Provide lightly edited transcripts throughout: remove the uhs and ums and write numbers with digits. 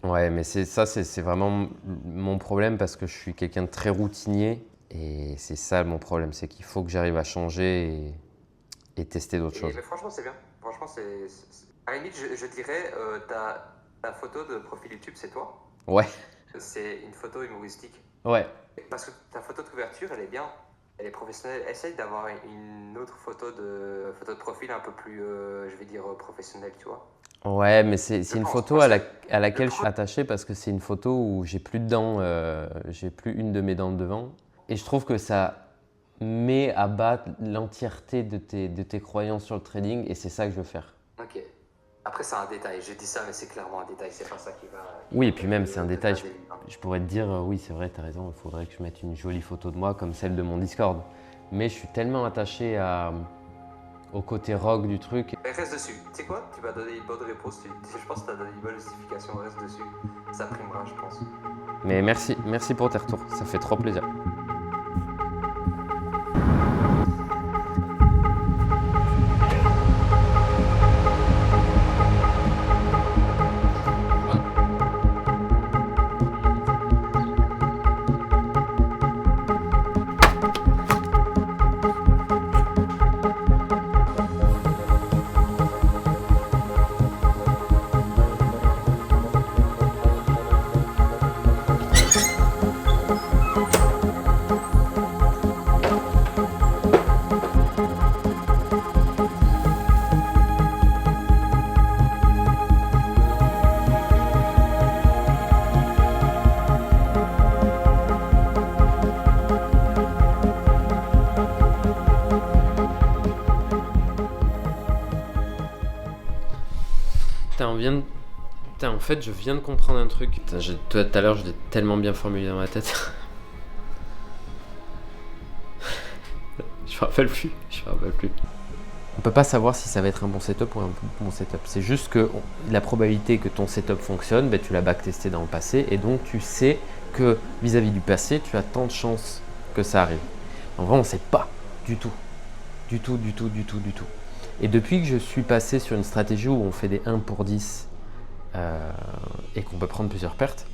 Ouais, mais c'est vraiment mon problème parce que je suis quelqu'un de très routinier et c'est ça mon problème, c'est qu'il faut que j'arrive à changer et tester d'autres Et choses. mais franchement, c'est bien. Franchement, à la limite, je dirais, ta photo de profil YouTube, c'est toi. Ouais, C'est une photo humoristique. ouais. Parce que ta photo de couverture, elle est bien. Elle est professionnelle. Essaye d'avoir une autre photo de profil un peu plus, je vais dire, professionnelle, tu vois. Ouais, mais c'est Je une pense. photo Parce que à le laquelle je suis problème. attaché parce que c'est une photo où j'ai plus de dents, j'ai plus une de mes dents de devant. Et je trouve que ça met à bas l'entièreté de tes croyances sur le trading et c'est ça que je veux faire. Ok. Après, c'est un détail. J'ai dit ça, mais c'est clairement un détail. C'est pas ça qui Oui, va et puis même c'est un te détail, faire des vues, hein. je pourrais te dire, oui c'est vrai, t'as raison, il faudrait que je mette une jolie photo de moi comme celle de mon Discord. Mais je suis tellement attaché au côté rock du truc. Mais reste dessus. Tu sais quoi? Tu vas donner une bonne réponse. Je pense que tu as donné une bonne justification. Reste dessus. Ça primera, je pense. Mais merci pour tes retours, ça fait trop plaisir. En fait, je viens de comprendre un truc. Tout à l'heure, je l'ai tellement bien formulé dans ma tête. Je me rappelle plus. On peut pas savoir si ça va être un bon setup ou un bon setup. C'est juste que la probabilité que ton setup fonctionne, ben, tu l'as backtesté dans le passé et donc tu sais que vis-à-vis du passé, tu as tant de chances que ça arrive. En vrai, on ne sait pas du tout. Du tout. Et depuis que je suis passé sur une stratégie où on fait des 1 pour 10 et qu'on peut prendre plusieurs pertes,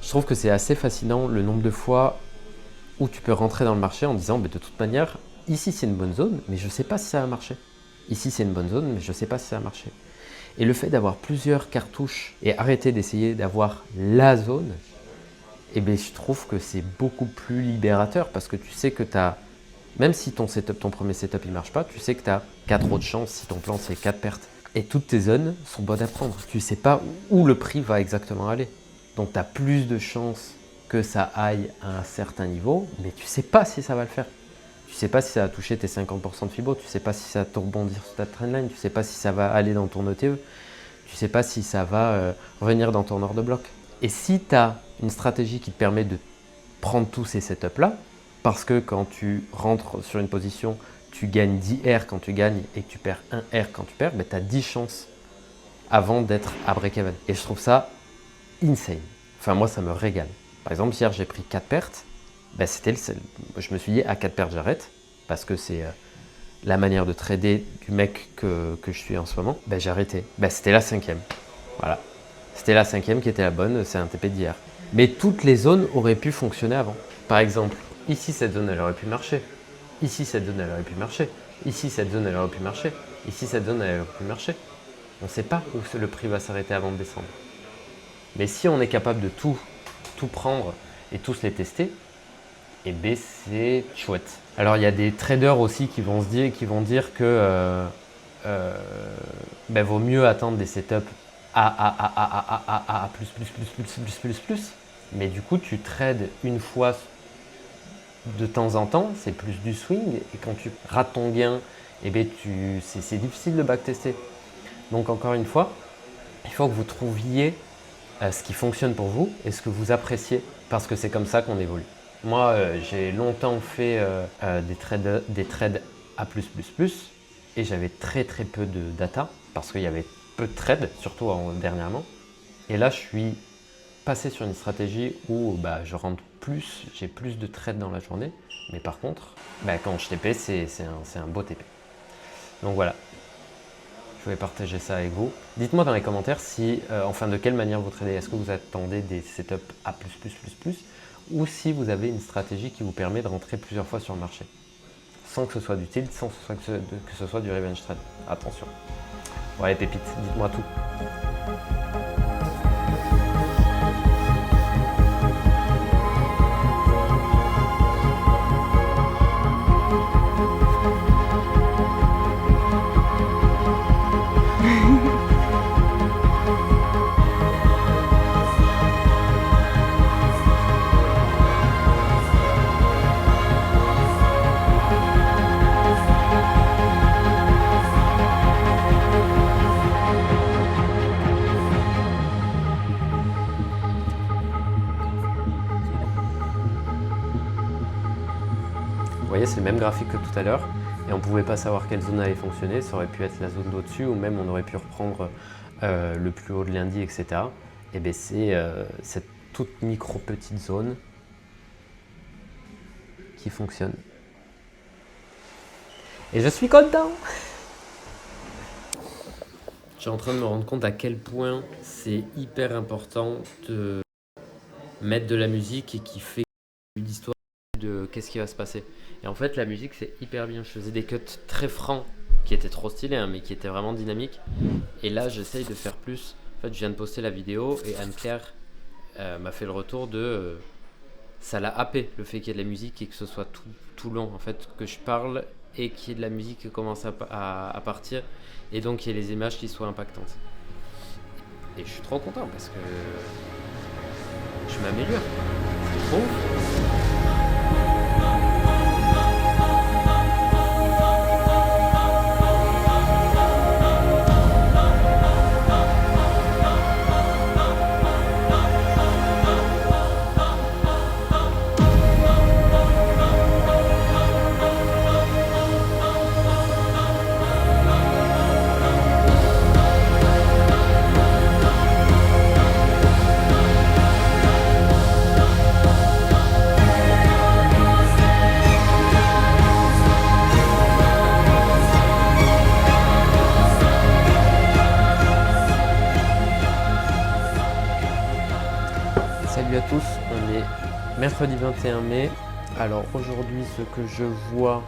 je trouve que c'est assez fascinant le nombre de fois où tu peux rentrer dans le marché en disant, de toute manière, ici c'est une bonne zone, mais je ne sais pas si ça va marcher. Ici c'est une bonne zone, mais je ne sais pas si ça va marcher. Et le fait d'avoir plusieurs cartouches et arrêter d'essayer d'avoir la zone, eh bien, je trouve que c'est beaucoup plus libérateur parce que tu sais que tu as, même si ton premier setup ne marche pas, tu sais que tu as 4 autres chances si ton plan c'est 4 pertes. Et toutes tes zones sont bonnes à prendre. Tu ne sais pas où le prix va exactement aller. Donc tu as plus de chances que ça aille à un certain niveau, mais tu ne sais pas si ça va le faire. Tu ne sais pas si ça va toucher tes 50% de Fibo, tu ne sais pas si ça va te rebondir sur ta trendline, tu ne sais pas si ça va aller dans ton ETE, tu ne sais pas si ça va revenir dans ton ordre de bloc. Et si tu as une stratégie qui te permet de prendre tous ces setups-là, parce que quand tu rentres sur une position, tu gagnes 10 R quand tu gagnes et que tu perds 1 R quand tu perds, tu as 10 chances avant d'être à break-even. Et je trouve ça insane. Enfin, moi, ça me régale. Par exemple, hier, j'ai pris 4 pertes. Je me suis dit, à 4 pertes, j'arrête. Parce que c'est la manière de trader du mec que je suis en ce moment. J'ai arrêté. C'était la 5e. Voilà. C'était la 5e qui était la bonne. C'est un TP d'hier. Mais toutes les zones auraient pu fonctionner avant. Par exemple, ici, cette zone, elle aurait pu marcher. Ici, cette zone, elle aurait pu marcher. Ici, cette zone, elle aurait pu marcher. Ici, cette zone, elle aurait pu marcher. On ne sait pas où le prix va s'arrêter avant de descendre. Mais si on est capable de tout prendre et tous les tester, et bien c'est chouette. Alors il y a des traders aussi qui vont dire que vaut mieux attendre des setups plus. Mais du coup tu trades une fois de temps en temps, c'est plus du swing et quand tu rates ton gain, c'est difficile de backtester. Donc encore une fois, il faut que vous trouviez ce qui fonctionne pour vous et ce que vous appréciez parce que c'est comme ça qu'on évolue. Moi, j'ai longtemps fait des trades A+++ et j'avais très peu de data parce qu'il y avait peu de trades, surtout dernièrement. Et là, je suis passé sur une stratégie où je rentre plus, j'ai plus de trades dans la journée. Mais par contre, quand je TP, c'est un beau TP. Donc voilà. Je voulais partager ça avec vous. Dites-moi dans les commentaires si, enfin de quelle manière vous tradez. Est-ce que vous attendez des setups à plus ou si vous avez une stratégie qui vous permet de rentrer plusieurs fois sur le marché sans que ce soit du tilt, sans que ce soit du revenge trade. Attention. Bon allez pépites, dites-moi tout. Vous voyez, c'est le même graphique que tout à l'heure et on ne pouvait pas savoir quelle zone allait fonctionner. Ça aurait pu être la zone d'au-dessus ou même on aurait pu reprendre le plus haut de lundi, etc. Et bien c'est cette toute micro petite zone qui fonctionne. Et je suis content! Je suis en train de me rendre compte à quel point c'est hyper important de mettre de la musique et qui fait l'histoire de qu'est-ce qui va se passer. Et en fait, la musique, c'est hyper bien. Je faisais des cuts très francs, qui étaient trop stylés, hein, mais qui étaient vraiment dynamiques. Et là, j'essaye de faire plus. En fait, je viens de poster la vidéo et Anne-Claire m'a fait le retour de... ça l'a happé, le fait qu'il y ait de la musique et que ce soit tout long. En fait, que je parle et qu'il y ait de la musique qui commence à partir. Et donc, qu'il y ait les images qui soient impactantes. Et je suis trop content parce que je m'améliore. C'est trop ouf. Salut à tous, on est mercredi 21 mai. Alors aujourd'hui, ce que je vois,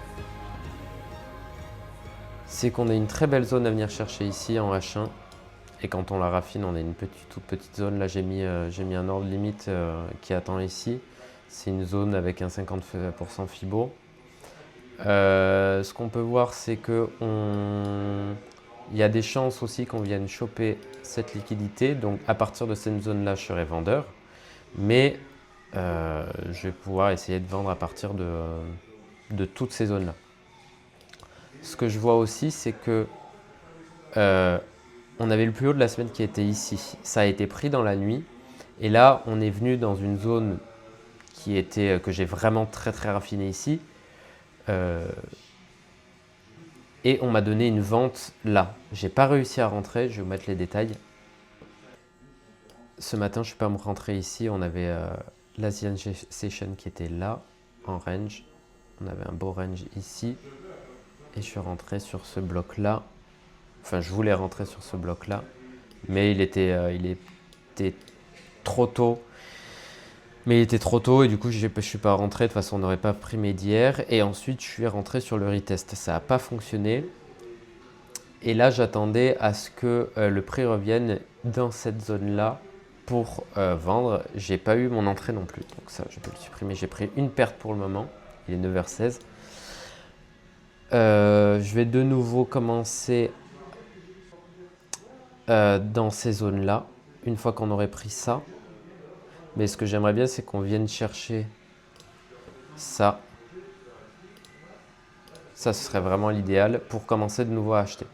c'est qu'on a une très belle zone à venir chercher ici en H1. Et quand on la raffine, on a une toute petite zone. Là, j'ai mis un ordre limite qui attend ici. C'est une zone avec un 50% Fibo. Ce qu'on peut voir, c'est qu'il y a des chances aussi qu'on vienne choper cette liquidité. Donc à partir de cette zone-là, je serai vendeur. Mais je vais pouvoir essayer de vendre à partir de toutes ces zones-là. Ce que je vois aussi, c'est que on avait le plus haut de la semaine qui était ici. Ça a été pris dans la nuit. Et là, on est venu dans une zone que j'ai vraiment très raffinée ici. Et on m'a donné une vente là. J'ai pas réussi à rentrer, je vais vous mettre les détails. Ce matin, je ne suis pas rentré ici. On avait l'Asian Session qui était là, en range. On avait un beau range ici. Et je suis rentré sur ce bloc-là. Enfin, je voulais rentrer sur ce bloc-là. Mais il était trop tôt. Et du coup, je ne suis pas rentré. De toute façon, on n'aurait pas pris mes d'hier. Et ensuite, je suis rentré sur le retest. Ça n'a pas fonctionné. Et là, j'attendais à ce que le prix revienne dans cette zone-là pour vendre. J'ai pas eu mon entrée non plus, donc ça je peux le supprimer. J'ai pris une perte pour le moment, il est 9h16. Je vais de nouveau commencer dans ces zones là une fois qu'on aurait pris ça. Mais ce que j'aimerais bien, c'est qu'on vienne chercher ça. Ça, ce serait vraiment l'idéal pour commencer de nouveau à acheter.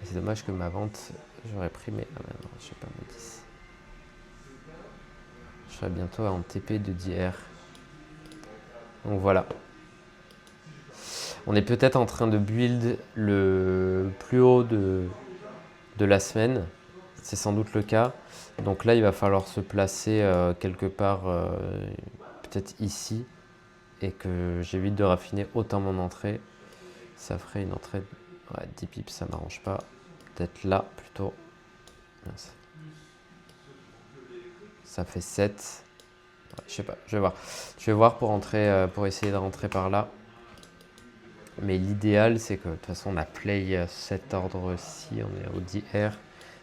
C'est dommage que ma vente, j'aurais pris mes... Ah ben non, je sais pas, mes 10. Je serai bientôt en TP de d'hier. Donc voilà. On est peut-être en train de build le plus haut de la semaine. C'est sans doute le cas. Donc là, il va falloir se placer quelque part, peut-être ici. Et que j'évite de raffiner autant mon entrée. Ça ferait une entrée Ouais, 10 pips, ça m'arrange pas. Peut-être là, plutôt. Mince. Ça fait 7. Ouais, je sais pas, je vais voir. Je vais voir pour essayer de rentrer par là. Mais l'idéal, c'est que de toute façon, on a play cet ordre-ci, on est au DR.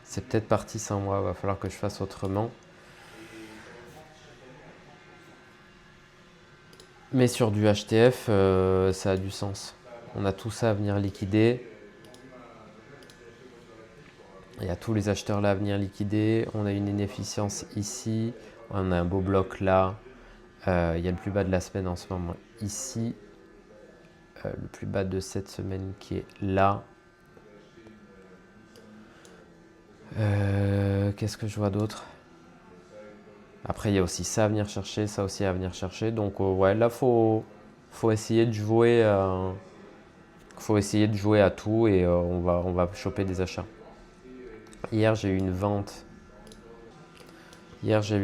C'est peut-être parti sans moi, il va falloir que je fasse autrement. Mais sur du HTF, ça a du sens. On a tout ça à venir liquider. Il y a tous les acheteurs là à venir liquider. On a une inefficience ici. On a un beau bloc là. Il y a le plus bas de la semaine en ce moment ici. Le plus bas de cette semaine qui est là. Qu'est-ce que je vois d'autre? Après, il y a aussi ça à venir chercher, ça aussi à venir chercher. Donc, ouais, là, faut essayer de jouer. Faut essayer de jouer à tout et on va choper des achats. Hier, j'ai eu une vente. Hier, j'ai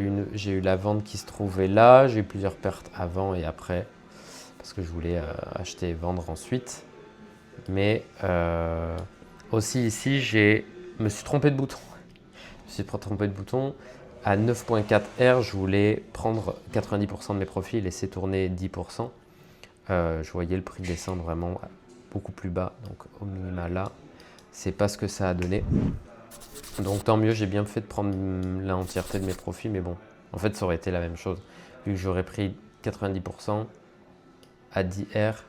eu la vente qui se trouvait là. J'ai eu plusieurs pertes avant et après. Parce que je voulais acheter et vendre ensuite. Mais aussi ici, je me suis trompé de bouton. Je me suis trompé de bouton. À 9.4 R, je voulais prendre 90% de mes profits et laisser tourner 10%. Je voyais le prix descendre vraiment beaucoup plus bas. Donc au minima là, c'est pas ce que ça a donné. Donc tant mieux, j'ai bien fait de prendre l'entièreté de mes profits. Mais bon, en fait, ça aurait été la même chose. Vu que j'aurais pris 90% à 10 R.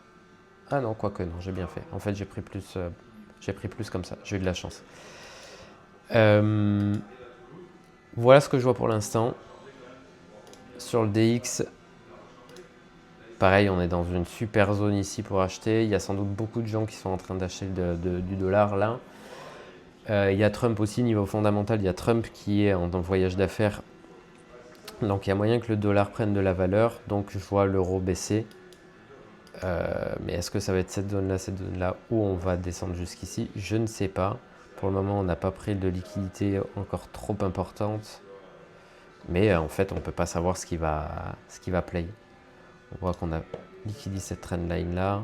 Ah non, quoique non, j'ai bien fait. En fait, j'ai pris plus comme ça. J'ai eu de la chance. Voilà ce que je vois pour l'instant. Sur le DX, pareil, on est dans une super zone ici pour acheter. Il y a sans doute beaucoup de gens qui sont en train d'acheter du dollar là. Il y a Trump aussi, niveau fondamental. Il y a Trump qui est dans le voyage d'affaires. Donc il y a moyen que le dollar prenne de la valeur. Donc je vois l'euro baisser. Mais est-ce que ça va être cette zone-là où on va descendre jusqu'ici? Je ne sais pas. Pour le moment, on n'a pas pris de liquidité encore trop importante. Mais en fait, on ne peut pas savoir ce qui va play. On voit qu'on a liquidé cette trendline là.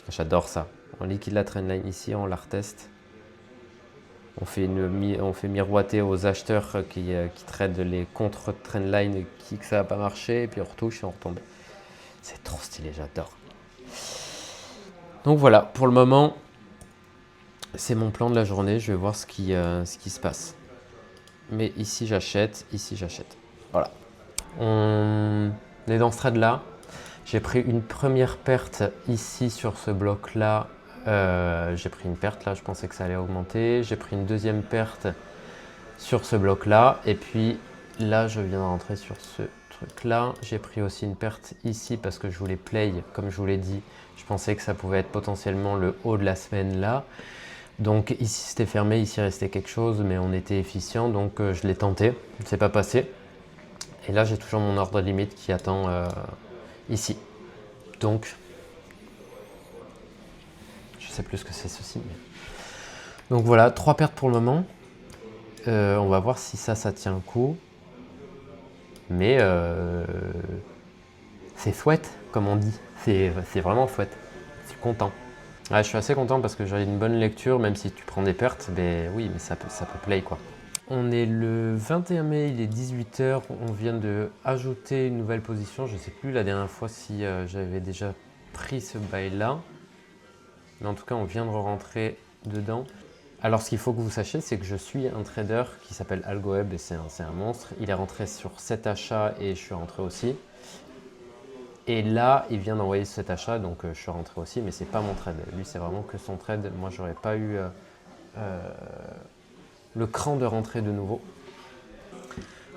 J'adore ça. On liquide la trendline ici, on la reteste. On fait miroiter aux acheteurs qui tradent les contre-trendlines et que ça n'a pas marché. Et puis on retouche et on retombe. C'est trop stylé, j'adore. Donc voilà, pour le moment, c'est mon plan de la journée. Je vais voir ce qui se passe. Mais ici, j'achète. Ici, j'achète. Voilà. On est dans ce trade-là. J'ai pris une première perte ici sur ce bloc-là. J'ai pris une perte là, je pensais que ça allait augmenter. J'ai pris une deuxième perte sur ce bloc-là. Et puis là, je viens de rentrer sur ce truc-là. J'ai pris aussi une perte ici parce que je voulais play, comme je vous l'ai dit. Je pensais que ça pouvait être potentiellement le haut de la semaine là. Donc ici c'était fermé, ici restait quelque chose, mais on était efficient, donc je l'ai tenté, c'est pas passé. Et là j'ai toujours mon ordre limite qui attend ici. Donc, je sais plus ce que c'est ceci. Mais... Donc voilà, 3 pertes pour le moment. On va voir si ça tient le coup. Mais c'est chouette, comme on dit. C'est vraiment chouette. Je suis content. Ouais, je suis assez content parce que j'ai une bonne lecture, même si tu prends des pertes, ben oui, mais ça peut play quoi. On est le 21 mai, il est 18h, on vient de ajouter une nouvelle position. Je ne sais plus la dernière fois si j'avais déjà pris ce bail là. Mais en tout cas, on vient de rentrer dedans. Alors ce qu'il faut que vous sachiez, c'est que je suis un trader qui s'appelle AlgoWeb et c'est un monstre. Il est rentré sur 7 achats et je suis rentré aussi. Et là, il vient d'envoyer cet achat, donc je suis rentré aussi, mais c'est pas mon trade. Lui, c'est vraiment que son trade. Moi, j'aurais pas eu le cran de rentrer de nouveau.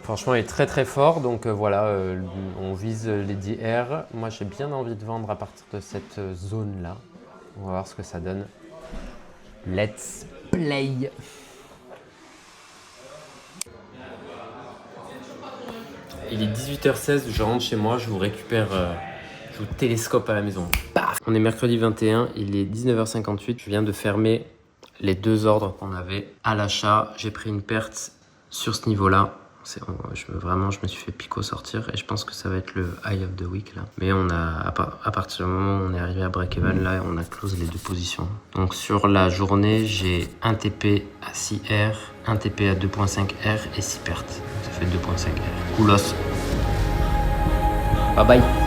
Franchement, il est très très fort, donc voilà, on vise les 10 R. Moi, j'ai bien envie de vendre à partir de cette zone-là. On va voir ce que ça donne. Let's play! Il est 18h16, je rentre chez moi, je vous récupère, je vous télescope à la maison. Paf! On est mercredi 21, il est 19h58, je viens de fermer les 2 ordres qu'on avait à l'achat. J'ai pris une perte sur ce niveau-là, Vraiment, je me suis fait pico sortir et je pense que ça va être le high of the week là. Mais à partir du moment où on est arrivé à break-even, là, on a close les 2 positions. Donc sur la journée, j'ai 1 TP à 6R, 1 TP à 2.5R et 6 pertes. Ça fait 2.5R. Coolos. Bye bye.